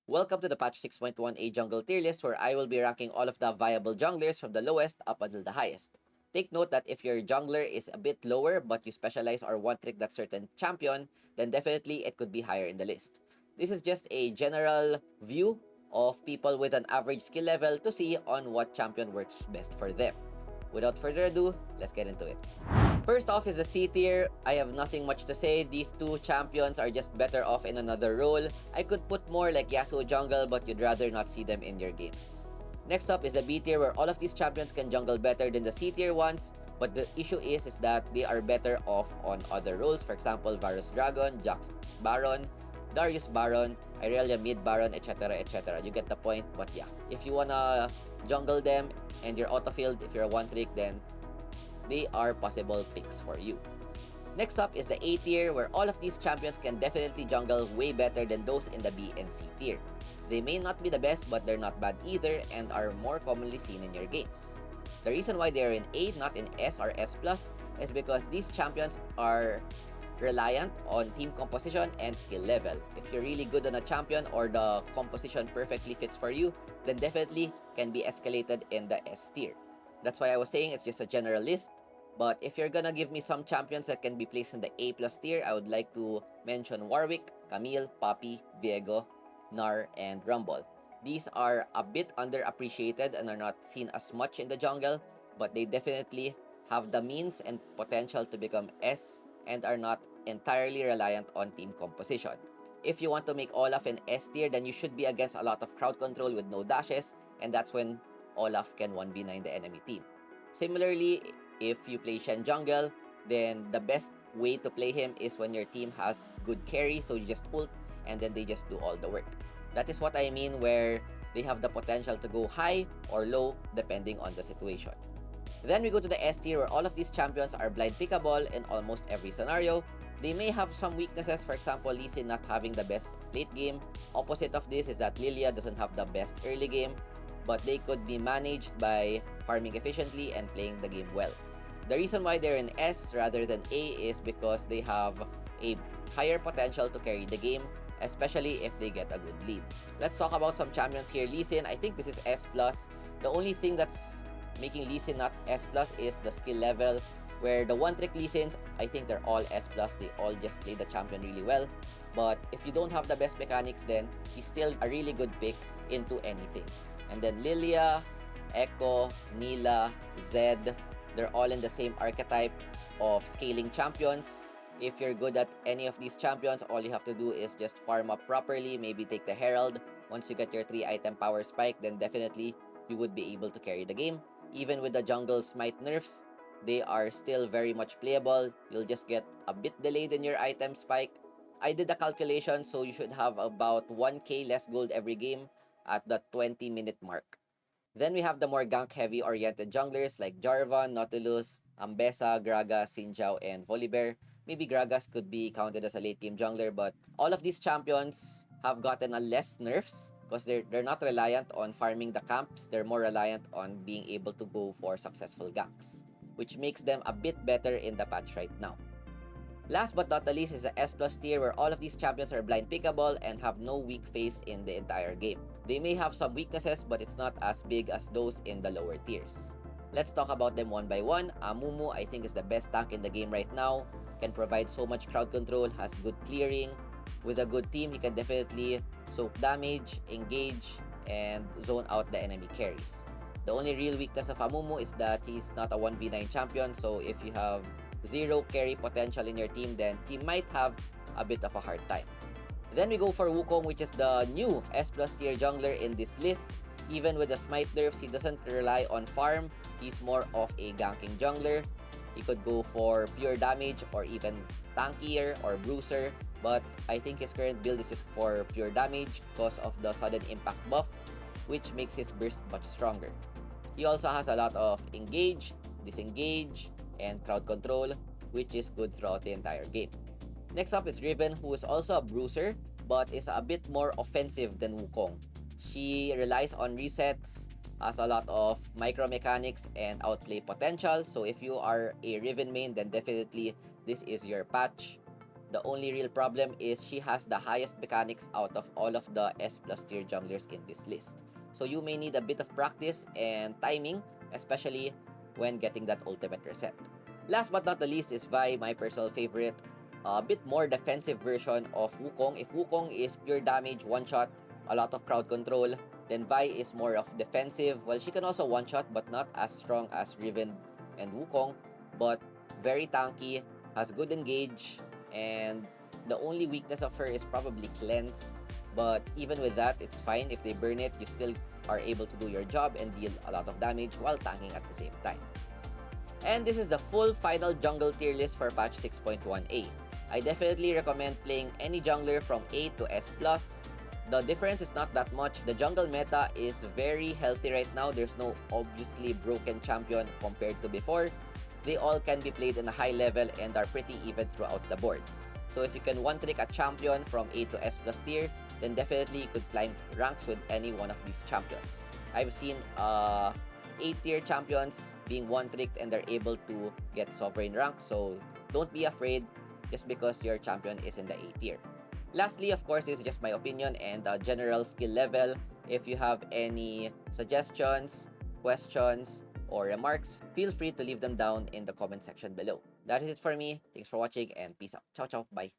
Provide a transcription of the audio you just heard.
Welcome to the patch 6.1a jungle tier list where I will be ranking all of the viable junglers from the lowest up until the highest. Take note that if your jungler is a bit lower but you specialize or one trick that certain champion, then definitely it could be higher in the list. This is just a general view of people with an average skill level to see on what champion works best for them. Without further ado, let's get into it. First off is the C tier. I have nothing much to say. These two champions are just better off in another role. I could put more like Yasuo jungle, but you'd rather not see them in your games. Next up is the B tier, where all of these champions can jungle better than the C tier ones, but the issue is that they are better off on other roles. For example, Varus Dragon, Jax Baron, Darius Baron, Irelia Mid Baron, etc, etc. You get the point, but yeah. If you wanna jungle them and you're autofilled, if you're a one trick, then they are possible picks for you. Next up is the A tier, where all of these champions can definitely jungle way better than those in the B and C tier. They may not be the best, but they're not bad either and are more commonly seen in your games. The reason why they're in A, not in S or S+, is because these champions are reliant on team composition and skill level. If you're really good on a champion or the composition perfectly fits for you, then definitely can be escalated in the S tier. That's why I was saying it's just a general list. But if you're gonna give me some champions that can be placed in the A+ tier, I would like to mention Warwick, Camille, Poppy, Viego, Gnar, and Rumble. These are a bit underappreciated and are not seen as much in the jungle, but they definitely have the means and potential to become S and are not entirely reliant on team composition. If you want to make Olaf an S tier, then you should be against a lot of crowd control with no dashes, and that's when Olaf can 1v9 the enemy team. Similarly, if you play Shen jungle, then the best way to play him is when your team has good carry, so you just ult and then they just do all the work. That is what I mean where they have the potential to go high or low depending on the situation. Then we go to the S tier, where all of these champions are blind pickable in almost every scenario. They may have some weaknesses, for example, Lee Sin not having the best late game. Opposite of this is that Lilia doesn't have the best early game, but they could be managed by farming efficiently and playing the game well. The reason why they're in S rather than A is because they have a higher potential to carry the game, especially if they get a good lead. Let's talk about some champions here. Lee Sin, I think this is S+. The only thing that's making Lee Sin not S+ is the skill level, where the one-trick Lee Sins, I think they're all S+. They all just play the champion really well. But if you don't have the best mechanics, then he's still a really good pick into anything. And then Lilia, Echo, Nila, Zed, they're all in the same archetype of scaling champions. If you're good at any of these champions, all you have to do is just farm up properly, maybe take the Herald. Once you get your 3-item power spike, then definitely you would be able to carry the game. Even with the jungle smite nerfs, they are still very much playable. You'll just get a bit delayed in your item spike. I did the calculation, so you should have about 1k less gold every game at the 20-minute mark. Then we have the more gank-heavy oriented junglers like Jarvan, Nautilus, Ambessa, Gragas, Xin and Volibear. Maybe Gragas could be counted as a late game jungler, but all of these champions have gotten a less nerfs because they're not reliant on farming the camps. They're more reliant on being able to go for successful ganks, which makes them a bit better in the patch right now. Last but not the least is the S+ tier, where all of these champions are blind pickable and have no weak phase in the entire game. They may have some weaknesses, but it's not as big as those in the lower tiers. Let's talk about them one by one. Amumu, I think, is the best tank in the game right now. Can provide so much crowd control, has good clearing. With a good team, he can definitely soak damage, engage, and zone out the enemy carries. The only real weakness of Amumu is that he's not a 1v9 champion, so if you have zero carry potential in your team, then he might have a bit of a hard time. Then we go for Wukong, which is the new S+ tier jungler in this list. Even with the smite nerfs, he doesn't rely on farm. He's more of a ganking jungler. He could go for pure damage or even tankier or bruiser, but I think his current build is just for pure damage because of the sudden impact buff, which makes his burst much stronger. He also has a lot of engage, disengage, and crowd control, which is good throughout the entire game. Next up is Riven, who is also a bruiser, but is a bit more offensive than Wukong. She relies on resets, has a lot of micro mechanics and outplay potential, so if you are a Riven main, then definitely this is your patch. The only real problem is she has the highest mechanics out of all of the S plus tier junglers in this list. So you may need a bit of practice and timing, especially when getting that ultimate reset. Last but not the least is Vi, my personal favorite. A bit more defensive version of Wukong. If Wukong is pure damage, one-shot, a lot of crowd control, then Vi is more of defensive. Well, she can also one-shot, but not as strong as Riven and Wukong, but very tanky, has good engage, and the only weakness of her is probably cleanse. But even with that, it's fine. If they burn it, you still are able to do your job and deal a lot of damage while tanking at the same time. And this is the full final jungle tier list for patch 6.1a. I definitely recommend playing any jungler from A to S+. The difference is not that much. The jungle meta is very healthy right now. There's no obviously broken champion compared to before. They all can be played in a high level and are pretty even throughout the board. So if you can one-trick a champion from A to S+ tier, then definitely you could climb ranks with any one of these champions. I've seen A tier champions being one-tricked and they're able to get sovereign rank, so don't be afraid just because your champion is in the A tier. Lastly, of course, is just my opinion and general skill level. If you have any suggestions, questions, or remarks, feel free to leave them down in the comment section below. That is it for me. Thanks for watching and peace out. Ciao, ciao. Bye.